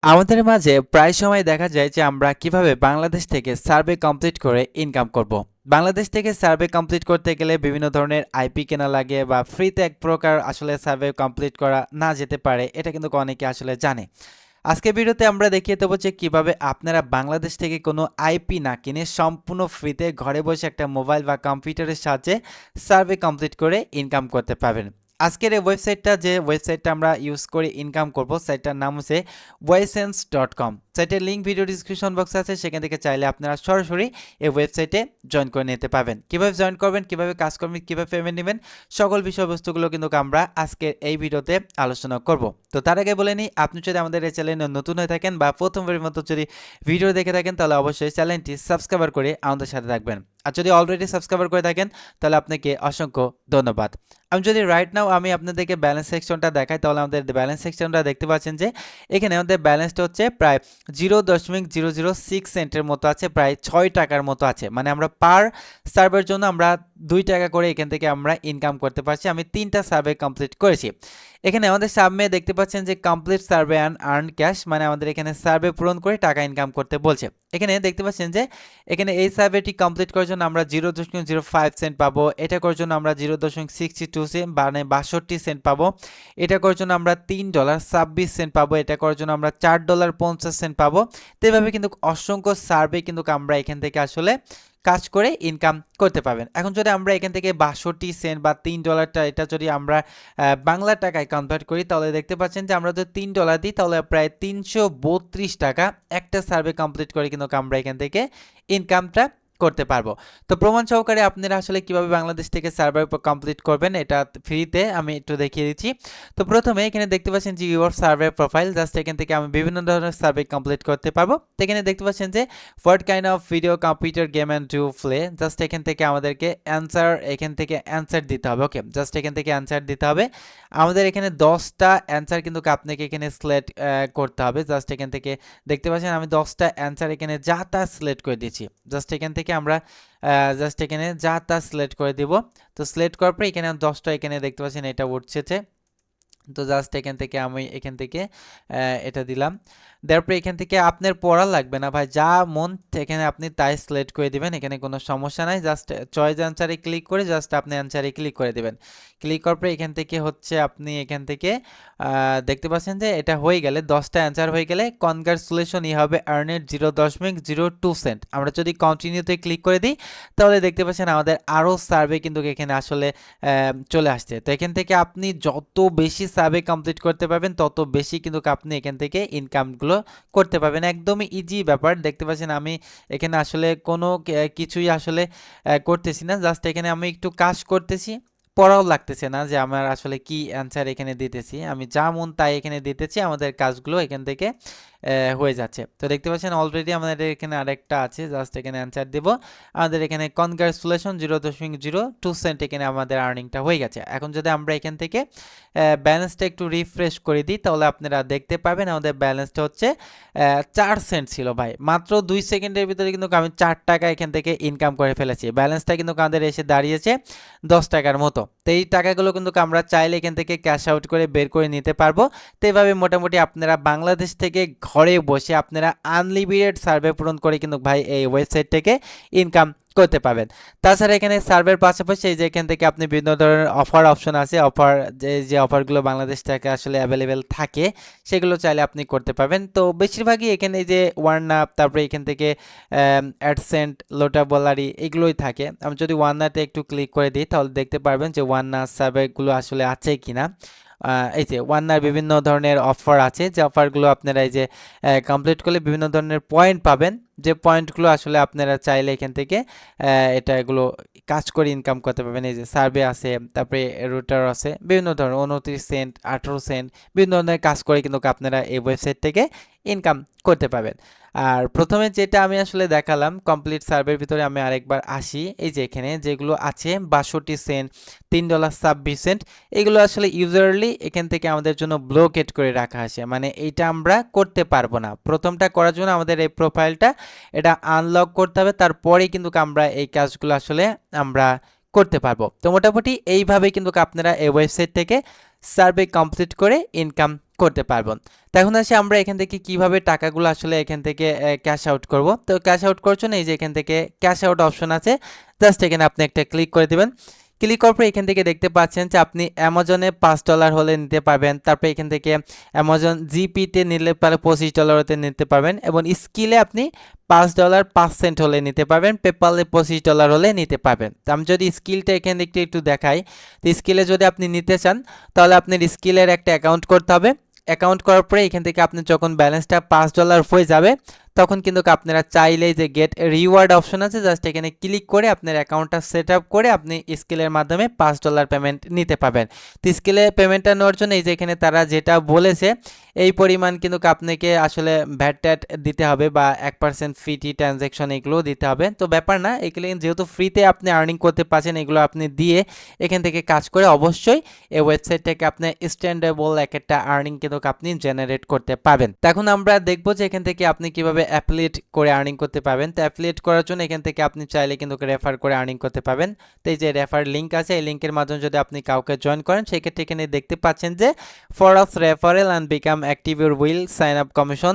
আমাদের মাঝে প্রায় সময় দেখা যায় যে আমরা কিভাবে বাংলাদেশ থেকে সার্ভে কমপ্লিট করে ইনকাম করব। বাংলাদেশ থেকে সার্ভে কমপ্লিট করতে গেলে বিভিন্ন ধরনের আইপি কেনা লাগে বা ফ্রিতে এক প্রকার আসলে সার্ভে কমপ্লিট করা না যেতে পারে, এটা কিন্তু অনেকে আসলে জানে। আজকে ভিডিওতে আমরা দেখিয়ে দেবো যে কিভাবে আপনারা বাংলাদেশ থেকে কোনো আইপি না কিনে সম্পূর্ণ ফ্রিতে ঘরে বসে একটা মোবাইল বা কম্পিউটারের সাহায্যে সার্ভে কমপ্লিট করে ইনকাম করতে পারবেন। আজকের এই ওয়েবসাইটটা যে ওয়েবসাইটটা আমরা ইউজ করে ইনকাম করব, সাইটটার নাম হচ্ছে voicesense.com। সাইটের লিঙ্ক ভিডিও ডিসক্রিপশন বক্সে আছে, সেখান থেকে চাইলে আপনারা সরাসরি এই ওয়েবসাইটে জয়েন করে নিতে পারবেন। কীভাবে জয়েন করবেন, কীভাবে কাজ করবেন, কীভাবে পেমেন্ট নেবেন, সকল বিষয়বস্তুগুলো কিন্তু আমরা আজকের এই ভিডিওতে আলোচনা করব। তো তার আগে বলে নিই, আপনি যদি আমাদের এই চ্যানেলে নতুন হয়ে থাকেন বা প্রথমবারের মতো যদি ভিডিও দেখে থাকেন, তাহলে অবশ্যই চ্যানেলটি সাবস্ক্রাইব করে আমাদের সাথে থাকবেন। আর যদি অলরেডি সাবস্ক্রাইব করে থাকেন, তাহলে আপনাকে অসংখ্য ধন্যবাদ। আমি যদি রাইট নাও আমি আপনাদেরকে ব্যালেন্স সেকশনটা দেখাই, তাহলে আমাদের ব্যালেন্স সেকশনটা দেখতে পাচ্ছেন যে এখানে আমাদের ব্যালেন্সটা হচ্ছে প্রায় 0.006 সেন্টের মতো আছে, প্রায় 6 টাকার মতো আছে। মানে আমরা পার সার্ভের জন্য আমরা 2 টাকা করে এখান থেকে আমরা ইনকাম করতে পারছি। আমি 3টা সার্ভে কমপ্লিট করেছি। এখানে আমাদের সামনে দেখতে পাচ্ছেন যে complete survey and earn cash, মানে আমাদের এখানে সার্ভে পূরণ করে টাকা ইনকাম করতে বলছে। এখানে দেখতে পাচ্ছেন যে এখানে এই সার্ভেটি কমপ্লিট করার জন্য আমরা 0.05 সেন্ট পাবো, এটা করার জন্য আমরা 0.62 সেন্ট মানে 62 সেন্ট পাবো, এটা করার জন্য আমরা $3.26 পাবো, এটা করার জন্য আমরা $4.50 পাবো। তো এভাবে কিন্তু অসংখ্য সার্ভে কিন্তু আমরা এখান থেকে আসলে কাজ করে ইনকাম করতে পারবেন। এখন যদি আমরা এখান থেকে 62 সেন্ট বা $3টা এটা যদি আমরা বাংলা টাকায় কনভার্ট করি, তাহলে দেখতে পাচ্ছেন যে আমরা যদি $3 দিই, তাহলে প্রায় 332 টাকা একটা সার্ভে কমপ্লিট করে কিন্তু আমরা এখান থেকে ইনকামটা করতে পারবো। তো প্রমাণ সহকারে আপনারা আসলে কিভাবে বাংলাদেশ থেকে সার্ভার কমপ্লিট করবেন এটা ফ্রিতে আমি একটু দেখিয়ে দিচ্ছি। তো প্রথমে এখানে দেখতে পাচ্ছেন যে ইউর সার্ভার প্রোফাইল, জাস্ট এখান থেকে আমি বিভিন্ন ধরনের সার্ভে কমপ্লিট করতে পারবো। তো এখানে দেখতে পাচ্ছেন যে what kind of video computer game and do play, just এখান থেকে আমাদেরকে অ্যান্সার দিতে হবে। ওকে, জাস্ট এখান থেকে অ্যান্সার দিতে হবে। আমাদের এখানে 10টা অ্যান্সার কিন্তু আপনাকে এখানে সিলেক্ট করতে হবে। জাস্ট এখান থেকে দেখতে পাচ্ছেন আমি 10টা অ্যান্সার এখানে যা তা সিলেক্ট করে দিয়েছি। জাস্ট এখান থেকে আমরা এখানে যা তা সিলেক্ট করে দিব। তো সিলেক্ট করার পরে এখানে 10টা এখানে দেখতে পাচ্ছেন এটা উঠছে। তো জাস্ট এখান থেকে আমি এটা দিলাম। তারপরে এখান থেকে আপনার পড়া লাগবে না ভাই, যা মন এখানে আপনি তাই সিলেক্ট করে দিবেন, এখানে কোনো সমস্যা নাই। জাস্ট চয়েস অ্যান্সারে ক্লিক করে জাস্ট আপনি অ্যান্সারে ক্লিক করে দিবেন। ক্লিক করার পরে এখান থেকে হচ্ছে আপনি এখান থেকে দেখতে পাচ্ছেন যে এটা হয়ে গেলে 10টা অ্যান্সার হয়ে গেলে কনগ্রাচুলেশন ই হবে আর্নেড 0.02 সেন্ট। আমরা যদি কন্টিনিউতে ক্লিক করে দিই, তাহলে দেখতে পাচ্ছেন আমাদের আরও সার্ভে কিন্তু এখানে আসলে চলে আসছে। তো এখান থেকে আপনি যত বেশি সার্ভে কমপ্লিট করতে পারবেন, তত বেশি কিন্তু আপনি এখান থেকে ইনকামগুলো করতে পারবেন। একদমই ইজি ব্যাপার। দেখতে পাচ্ছেন আমি এখানে আসলে কোনো কিছুই আসলে করতেছি না, জাস্ট এখানে আমি একটু কাজ করতেছি, পড়াও লাগতেছে না যে আমার আসলে কি অ্যান্সার এখানে দিতেছি, আমি যা মন তাই এখানে দিতেছি, আমাদের কাজগুলো এখান থেকে হয়ে যাচ্ছে। তো দেখতে পাচ্ছেন অলরেডি আমাদের এখানে আরেকটা আছে, জাস্ট এখানে অ্যান্সার দেব। আমাদের এখানে কনগ্রাচুলেশন 0.02 সেন্ট এখানে আমাদের আর্নিংটা হয়ে গেছে। এখন যদি আমরা এখান থেকে ব্যালেন্সটা একটু রিফ্রেশ করে দিই, তাহলে আপনারা দেখতে পাবেন আমাদের ব্যালেন্সটা হচ্ছে 4 সেন্ট ছিল ভাই। মাত্র 2 সেকেন্ডের ভিতরে কিন্তু আমি 4 টাকা এখান থেকে ইনকাম করে ফেলেছি। ব্যালেন্সটা কিন্তু আমাদের এসে দাঁড়িয়েছে 10 টাকার মতো। তো এই টাকাগুলো কিন্তু আমরা চাইলে এখান থেকে ক্যাশ আউট করে বের করে নিতে পারবো। তো এইভাবে মোটামুটি আপনারা বাংলাদেশ থেকে ঘরে বসে আপনারা আনলিমিটেড সার্ভে পূরণ করে কিন্তু ভাই এই ওয়েবসাইট থেকে ইনকাম করতে পারবেন। তাছাড়া এখানে সার্ভের পাশাপাশি এই যে এখান থেকে আপনি বিভিন্ন ধরনের অফার অপশন আছে, যে অফারগুলো বাংলাদেশ থেকে আসলে অ্যাভেলেবেল থাকে, সেগুলো চাইলে আপনি করতে পারবেন। তো বেশিরভাগই এখানে এই যে ওয়ান আপ, তারপরে এখান থেকে অ্যাডসেন্ট, লোটা বলারি এগুলোই থাকে। আমি যদি ওয়ান নাতে একটু ক্লিক করে দিই, তাহলে দেখতে পারবেন যে ওয়ান না সার্ভেগুলো আসলে আছে কিনা। এই যে ওয়ান্নার বিভিন্ন ধরনের অফার আছে, যে অফারগুলো আপনারা এই যে কমপ্লিট করলে বিভিন্ন ধরনের পয়েন্ট পাবেন, যে পয়েন্টগুলো আসলে আপনারা চাইলে এখান থেকে এগুলো কাজ করে ইনকাম করতে পারবেন। এই যে সার্ভে আছে, তারপরে রুটার আছে, বিভিন্ন ধরনের 29 সেন্ট, 18 সেন্ট, বিভিন্ন ধরনের কাজ করে কিন্তু আপনারা এই ওয়েবসাইট থেকে ইনকাম করতে পারবেন। আর প্রথমে যেটা আমি আসলে দেখালাম কমপ্লিট সার্ভের ভিতরে আমি আরেকবার আসি। এই যে এখানে যেগুলো আছে 62 সেন্ট, $3.26, এগুলো আসলে ইউজারলি এখান থেকে আমাদের জন্য ব্লকেট করে রাখা আছে, মানে এইটা আমরা করতে পারবো না। প্রথমটা করার জন্য আমাদের এই প্রোফাইলটা এটা আনলক করতে হবে, তারপরেই কিন্তু আমরা এই কাজগুলো আসলে আমরা করতে পারবো। তো মোটামুটি এইভাবে কিন্তু আপনারা এই ওয়েবসাইট থেকে সার্ভে কমপ্লিট করে ইনকাম করতে পারবো। তো এখন আসি আমরা এখান থেকে কিভাবে টাকাগুলো আসলে এখান থেকে ক্যাশ আউট করব। তো ক্যাশ আউট করার জন্য এই যে এখান থেকে ক্যাশ আউট অপশন আছে, জাস্ট এখানে আপনি একটা ক্লিক করে দিবেন। ক্লিক করার পর এখান থেকে দেখতে পাচ্ছেন যে আপনি অ্যামাজনে $5 হলে নিতে পারবেন, তারপরে এখান থেকে অ্যামাজন জিপিতে নিলে পারে $25 হতে নিতে পারবেন, এবং স্কিলে আপনি $5.05 হলে নিতে পারবেন, পেপালে $25 হলে নিতে পারবেন। তো আমি যদি স্কিলটা এখানে একটু দেখাই, তো স্কিলে যদি আপনি নিতে চান তাহলে আপনার স্কিলের একটা অ্যাকাউন্ট করতে হবে। অ্যাকাউন্ট করার পরে এখান থেকে আপনি যখন ব্যালেন্সটা $5 হয়ে যাবে তখন কিন্তু আপনারা চাইলেই যে গেট রিওয়ার্ড অপশন আছে, জাস্ট এখানে ক্লিক করে আপনার অ্যাকাউন্টটা সেট আপ করে আপনি স্কিলের মাধ্যমে $5 পেমেন্ট নিতে পারবেন। তো স্কিলে পেমেন্টটা নেওয়ার জন্য এই যে এখানে তারা যেটা বলেছে এই পরিমাণ কিন্তু আপনাকে আসলে ভ্যাট ট্যাট দিতে হবে, বা 1% ফি ট্রানজ্যাকশন এগুলো দিতে হবে। তো ব্যাপার না, এগুলো যেহেতু ফ্রিতে আপনি আর্নিং করতে পারছেন, এগুলো আপনি দিয়ে এখান থেকে কাজ করে অবশ্যই এই ওয়েবসাইট থেকে আপনি স্ট্যান্ডেবল একটা আর্নিং কিন্তু আপনি জেনারেট করতে পারবেন। তো এখন আমরা দেখবো যে এখান থেকে আপনি কিভাবে অ্যাফিলিয়েট করে আর্নিং করতে পারবেন। তো অ্যাফিলিয়েট করার জন্য এখান থেকে আপনি চাইলে কিন্তু রেফার করে আর্নিং করতে পারবেন। তো এই যে রেফার লিঙ্ক আছে, এই লিঙ্কের মাধ্যমে যদি আপনি কাউকে জয়েন করেন সেক্ষেত্রে এখানে দেখতে পাচ্ছেন যে for us referral and become active your will sign up commission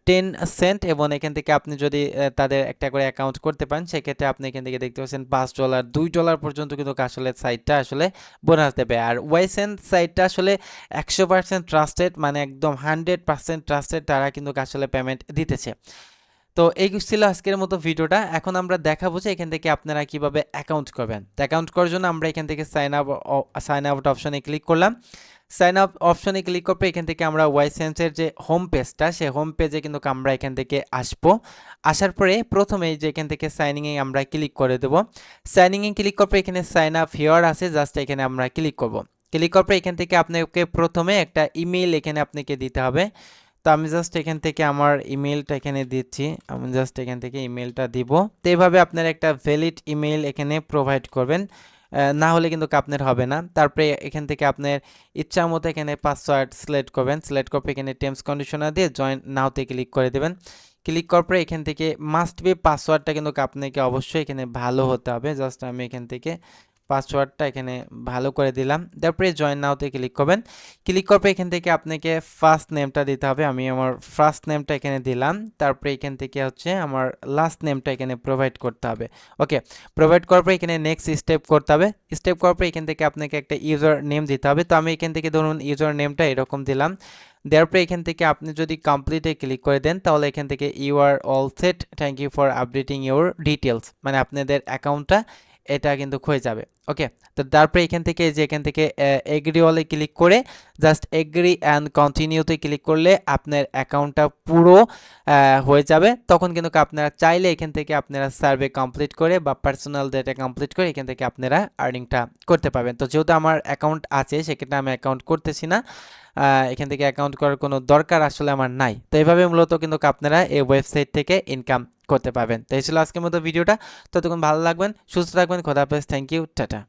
10 cent, এবং এখান থেকে আপনি যদি তাদের একটা করে অ্যাকাউন্ট করতে পারেন সেক্ষেত্রে আপনি এখান থেকে দেখতে পাচ্ছেন $5 $2 পর্যন্ত কিন্তু আসলে সাইটটা আসলে বোনাস দেবে। আর ওয়াইসেন সাইটটা আসলে 100% ট্রাস্টেড, মানে একদম 100% ট্রাস্টেড, তারা কিন্তু আসলে পেমেন্ট দিতেছে। তো এই ছিল আজকের মতো ভিডিওটা। এখন আমরা দেখাবো যে এখান থেকে আপনারা কিভাবে অ্যাকাউন্ট করবেন। তো অ্যাকাউন্ট করার জন্য আমরা এখান থেকে সাইন আউট অপশনে ক্লিক করলাম। সাইন আপ অপশনে ক্লিক করবে এখান থেকে আমরা ওয়াইসেন্সের যে হোম পেজটা, সেই হোম পেজে কিন্তু আমরা এখান থেকে আসবো। আসার পরে প্রথমে যে এখান থেকে সাইনিংয়ে আমরা ক্লিক করে দেবো। সাইনিংয়ে ক্লিক করবে এখানে সাইন আপ হিয়ার আছে, জাস্ট এখানে আমরা ক্লিক করব। ক্লিক করার পর এখান থেকে আপনাকে প্রথমে একটা ইমেইল এখানে আপনাকে দিতে হবে। তো আমি জাস্ট এখান থেকে আমার ইমেইলটা এখানে দিচ্ছি, আমি জাস্ট এখান থেকে ইমেইলটা দিব। তো এইভাবে আপনার একটা ভ্যালিড ইমেইল এখানে প্রোভাইড করবেন, না হলে কিন্তু আপনার হবে না। তারপরে এখান থেকে আপনার ইচ্ছা মতো এখানে পাসওয়ার্ড সিলেক্ট করবেন, সিলেক্ট করে এখানে টার্মস কন্ডিশনার দিয়ে জয়েন নাওতে ক্লিক করে দেবেন। ক্লিক করার পরে এখান থেকে মাস্ট বি পাসওয়ার্ডটা কিন্তু আপনাকে অবশ্যই এখানে ভালো হতে হবে। জাস্ট আমি এখান থেকে পাসওয়ার্ডটা এখানে ভালো করে দিলাম, তারপরে জয়েন নাওতে ক্লিক করবেন। ক্লিক করবে এখান থেকে আপনাকে ফার্স্ট নেমটা দিতে হবে, আমি আমার ফার্স্ট নেমটা এখানে দিলাম। তারপরে এখান থেকে হচ্ছে আমার লাস্ট নেমটা এখানে প্রোভাইড করতে হবে। ওকে, প্রোভাইড করার পরে এখানে নেক্সট স্টেপ করতে হবে। স্টেপ করার পরে এখান থেকে আপনাকে একটা ইউজার নেম দিতে হবে। তো আমি এখান থেকে ধরুন ইউজার নেমটা এরকম দিলাম। দেওয়ার পরে এখান থেকে আপনি যদি কমপ্লিটে ক্লিক করে দেন তাহলে এখান থেকে you are all set, thank you for updating your details, মানে আপনাদের অ্যাকাউন্টটা এটা কিন্তু হয়ে যাবে। ওকে, তো তারপরে এখান থেকে যে এখান থেকে এগ্রি অলে ক্লিক করে জাস্ট এগ্রি অ্যান্ড কন্টিনিউতে ক্লিক করলে আপনার অ্যাকাউন্টটা পুরো হয়ে যাবে। তখন কিন্তু আপনারা চাইলে এখান থেকে আপনারা সার্ভে কমপ্লিট করে বা পার্সোনাল ডেটা কমপ্লিট করে এখান থেকে আপনারা আর্নিংটা করতে পারবেন। তো যেহেতু আমার অ্যাকাউন্ট আছে সেক্ষেত্রে আমি অ্যাকাউন্ট করতেছি না, এখান থেকে অ্যাকাউন্ট করার কোনো দরকার আসলে আমার নাই। তো এইভাবে মূলত কিন্তু আপনারা এই ওয়েবসাইট থেকে ইনকাম করতে পারবেন। তো এই ছিল আজকের মতো ভিডিওটা। ততক্ষণ ভালো লাগবেন, সুস্থ থাকবেন, খোদা হাফেজ, থ্যাংক ইউ, টাটা।